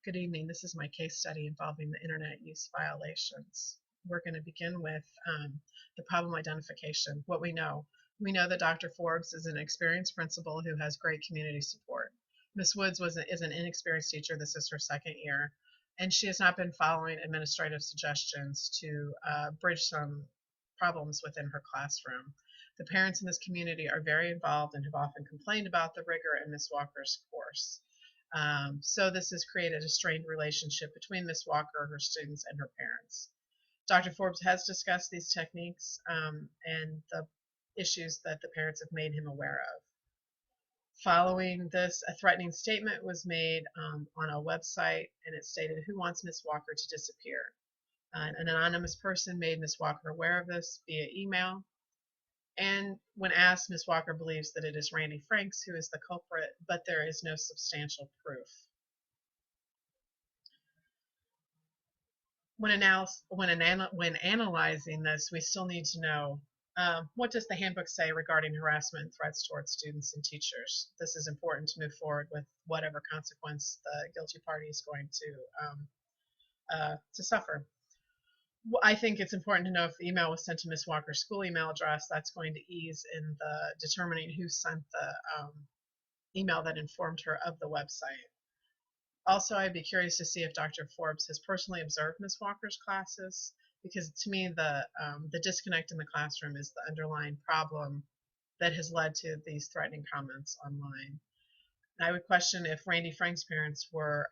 Good evening. This is my case study involving the internet use violations. We're going to begin with the problem identification. What we know. We know that Dr. Forbes is an experienced principal who has great community support. Ms. Woods is an inexperienced teacher. This is her second year, and she has not been following administrative suggestions to bridge some problems within her classroom. The parents in this community are very involved and have often complained about the rigor in Ms. Walker's course. So this has created a strained relationship between Ms. Walker, her students, and her parents. Dr. Forbes has discussed these techniques and the issues that the parents have made him aware of. Following this, a threatening statement was made on a website, and it stated, "Who wants Ms. Walker to disappear?" An anonymous person made Ms. Walker aware of this via email. And when asked, Ms. Walker believes that it is Randy Franks who is the culprit, but there is no substantial proof. When analyzing this, we still need to know what does the handbook say regarding harassment and threats towards students and teachers. This is important to move forward with whatever consequence the guilty party is going to suffer. I think it's important to know if the email was sent to Ms. Walker's school email address. That's going to ease in the determining who sent the email that informed her of the website. Also, I'd be curious to see if Dr. Forbes has personally observed Ms. Walker's classes, because to me the disconnect in the classroom is the underlying problem that has led to these threatening comments online. And I would question if Randy Frank's parents were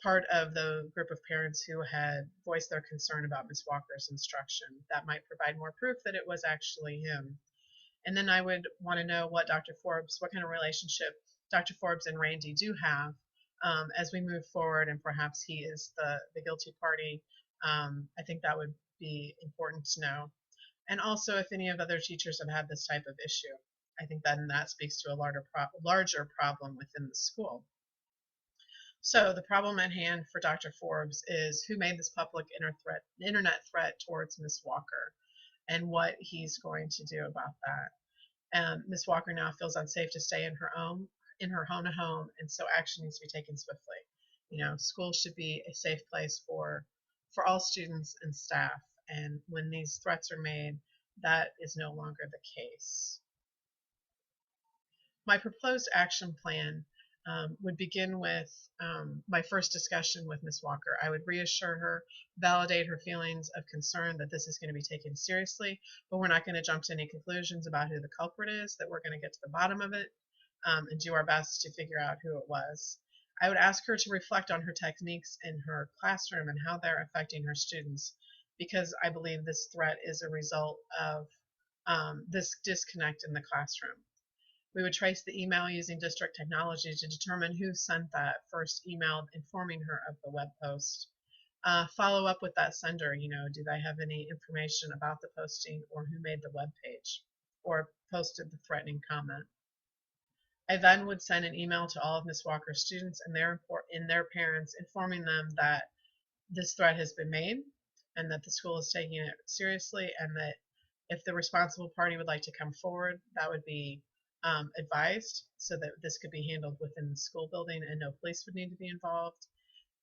part of the group of parents who had voiced their concern about Ms. Walker's instruction. That might provide more proof that it was actually him. And then I would want to know what kind of relationship Dr. Forbes and Randy do have as we move forward, and perhaps he is the guilty party. I think that would be important to know. And also if any of other teachers have had this type of issue. I think that speaks to a larger problem within the school. So the problem at hand for Dr. Forbes is who made this public internet threat towards Ms. Walker and what he's going to do about that. Ms. Walker now feels unsafe to stay in her home to home, and so action needs to be taken swiftly. School should be a safe place for all students and staff, and when these threats are made, that is no longer the case. My proposed action plan would begin with my first discussion with Ms. Walker. I would reassure her, validate her feelings of concern that this is going to be taken seriously, but we're not going to jump to any conclusions about who the culprit is, that we're going to get to the bottom of it and do our best to figure out who it was. I would ask her to reflect on her techniques in her classroom and how they're affecting her students, because I believe this threat is a result of this disconnect in the classroom. We would trace the email using district technology to determine who sent that first email informing her of the web post. Follow up with that sender. Do they have any information about the posting or who made the web page or posted the threatening comment? I then would send an email to all of Ms. Walker's students and their parents, informing them that this threat has been made and that the school is taking it seriously, and that if the responsible party would like to come forward, that would be advised, so that this could be handled within the school building and no police would need to be involved.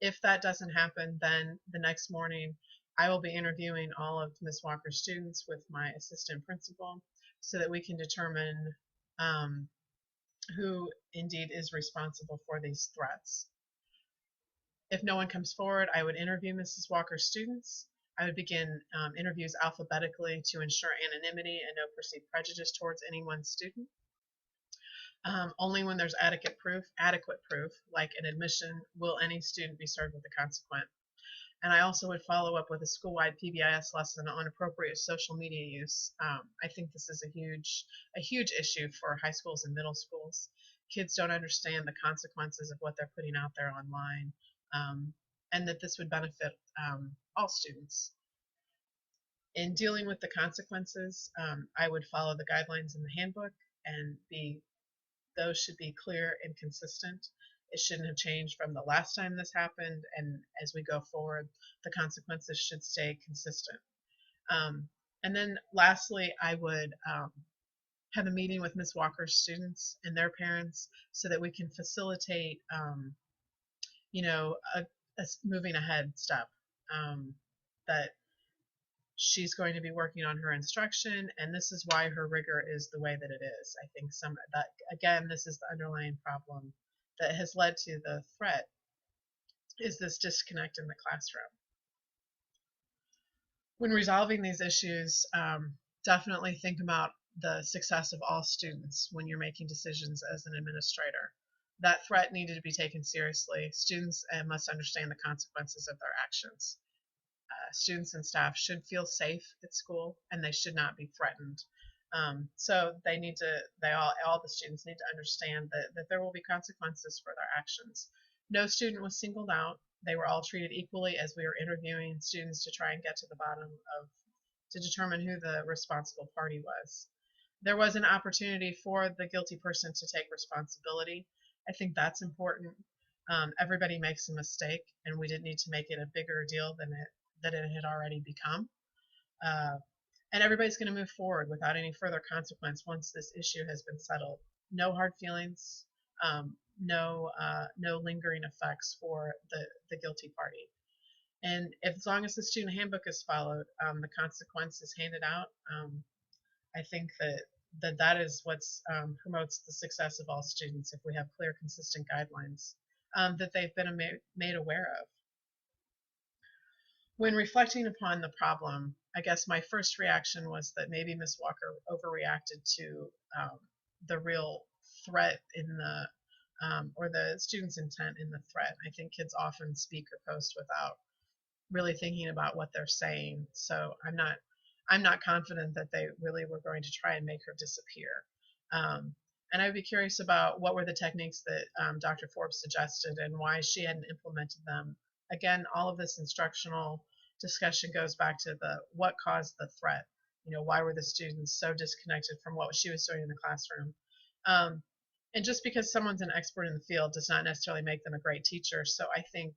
If that doesn't happen, then the next morning I will be interviewing all of Ms. Walker's students with my assistant principal, so that we can determine who indeed is responsible for these threats. If no one comes forward, I would interview Mrs. Walker's students. I would begin interviews alphabetically to ensure anonymity and no perceived prejudice towards any one student. Only when there's adequate proof, like an admission, will any student be served with a consequence. And I also would follow up with a school-wide PBIS lesson on appropriate social media use. I think this is a huge issue for high schools and middle schools. Kids don't understand the consequences of what they're putting out there online, and that this would benefit all students. In dealing with the consequences, I would follow the guidelines in the handbook, and those should be clear and consistent. It shouldn't have changed from the last time this happened, and as we go forward, the consequences should stay consistent. And then lastly, I would have a meeting with Ms. Walker's students and their parents so that we can facilitate a moving ahead step, that she's going to be working on her instruction, and this is why her rigor is the way that it is. I think some that again, this is the underlying problem that has led to the threat, is this disconnect in the classroom. When resolving these issues, definitely think about the success of all students when you're making decisions as an administrator. That threat needed to be taken seriously. Students must understand the consequences of their actions. Students and staff should feel safe at school, and they should not be threatened. So all the students need to understand that there will be consequences for their actions. No student was singled out. They were all treated equally as we were interviewing students to try and get to the bottom to determine who the responsible party was. There was an opportunity for the guilty person to take responsibility. I think that's important. Everybody makes a mistake, and we didn't need to make it a bigger deal than it had already become. And everybody's going to move forward without any further consequence once this issue has been settled. No hard feelings, no lingering effects for the guilty party. And as long as the student handbook is followed, the consequence is handed out. I think that is what promotes the success of all students, if we have clear, consistent guidelines that they've been made aware of. When reflecting upon the problem, I guess my first reaction was that maybe Ms. Walker overreacted to the real threat in or the student's intent in the threat. I think kids often speak or post without really thinking about what they're saying. So I'm not confident that they really were going to try and make her disappear. And I'd be curious about what were the techniques that Dr. Forbes suggested and why she hadn't implemented them. Again, all of this instructional discussion goes back to what caused the threat. Why were the students so disconnected from what she was doing in the classroom? And just because someone's an expert in the field does not necessarily make them a great teacher. So I think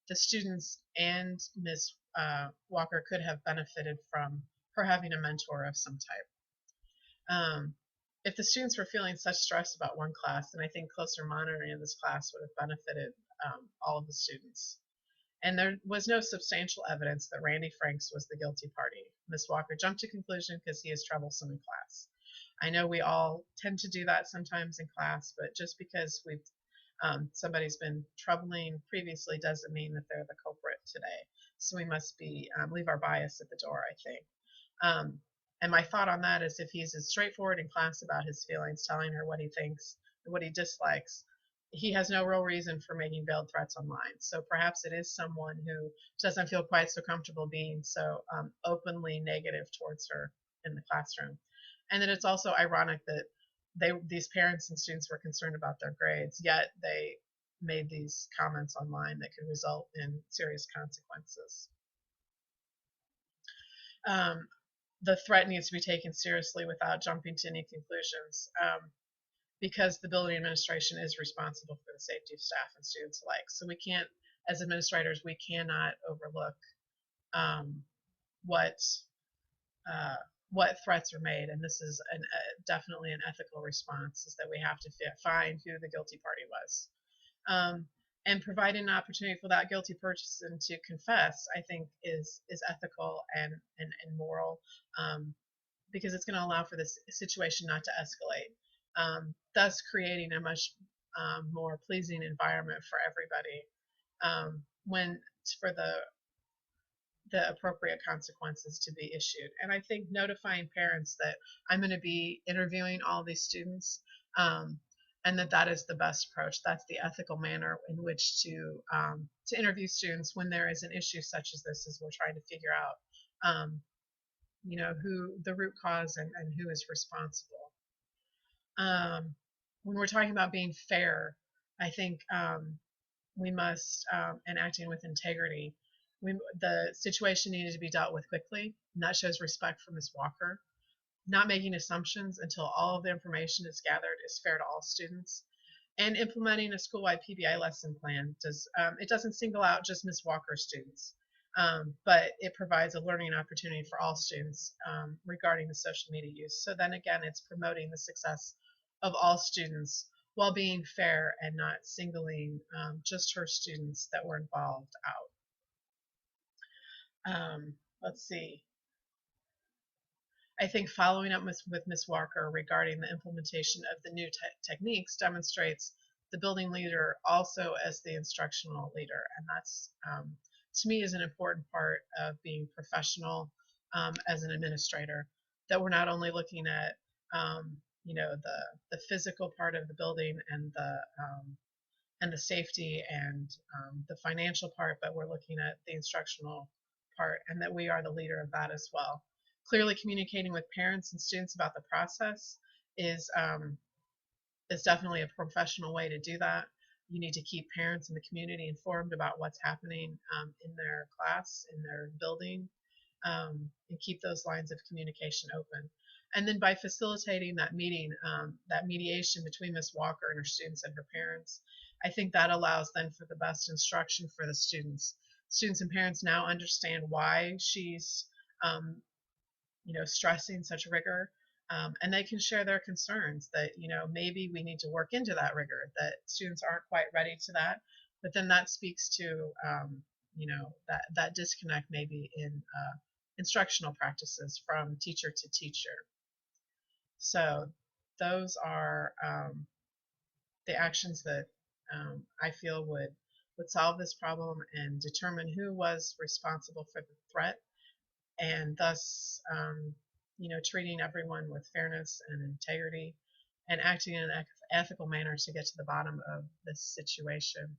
the students and Ms. Walker could have benefited from her having a mentor of some type. If the students were feeling such stress about one class, then I think closer monitoring of this class would have benefited all of the students. And there was no substantial evidence that Randy Franks was the guilty party. Ms. Walker jumped to conclusion because he is troublesome in class. I know we all tend to do that sometimes in class, but just because somebody's been troubling previously doesn't mean that they're the culprit today. So we must leave our bias at the door, I think. And my thought on that is, if he's as straightforward in class about his feelings, telling her what he thinks and what he dislikes, he has no real reason for making veiled threats online. So perhaps it is someone who doesn't feel quite so comfortable being so openly negative towards her in the classroom. And then it's also ironic that these parents and students were concerned about their grades, yet they made these comments online that could result in serious consequences. The threat needs to be taken seriously without jumping to any conclusions, because the building administration is responsible for the safety of staff and students alike. So we can't, as administrators, we cannot overlook what threats are made, and this is definitely an ethical response, is that we have to find who the guilty party was. And providing an opportunity for that guilty person to confess, I think, is ethical and moral, because it's going to allow for this situation not to escalate, thus creating a much more pleasing environment for everybody for the appropriate consequences to be issued. And I think notifying parents that I'm going to be interviewing all these students, and that is the best approach. That's the ethical manner in which to interview students when there is an issue such as this, as we're trying to figure out, who the root cause and who is responsible. When we're talking about being fair, I think we must, and acting with integrity, the situation needed to be dealt with quickly, and that shows respect for Ms. Walker. Not making assumptions until all of the information is gathered is fair to all students. And implementing a school-wide PBI lesson plan it doesn't single out just Ms. Walker students, but it provides a learning opportunity for all students regarding the social media use. So then again, it's promoting the success of all students while being fair and not singling just her students that were involved out. Let's see. I think following up with Ms. Walker regarding the implementation of the new techniques demonstrates the building leader also as the instructional leader, and that's to me is an important part of being professional as an administrator. That we're not only looking at the physical part of the building and the safety and the financial part, but we're looking at the instructional part, and that we are the leader of that as well. Clearly communicating with parents and students about the process is definitely a professional way to do that. You need to keep parents and the community informed about what's happening in their class, in their building, and keep those lines of communication open. And then by facilitating that meeting, that mediation between Ms. Walker and her students and her parents, I think that allows then for the best instruction for the students. Students and parents now understand why she's stressing such rigor, and they can share their concerns that maybe we need to work into that rigor, that students aren't quite ready to that, but then that speaks to that disconnect maybe in instructional practices from teacher to teacher. So those are the actions that I feel would solve this problem and determine who was responsible for the threat, and thus treating everyone with fairness and integrity and acting in an ethical manner to get to the bottom of this situation.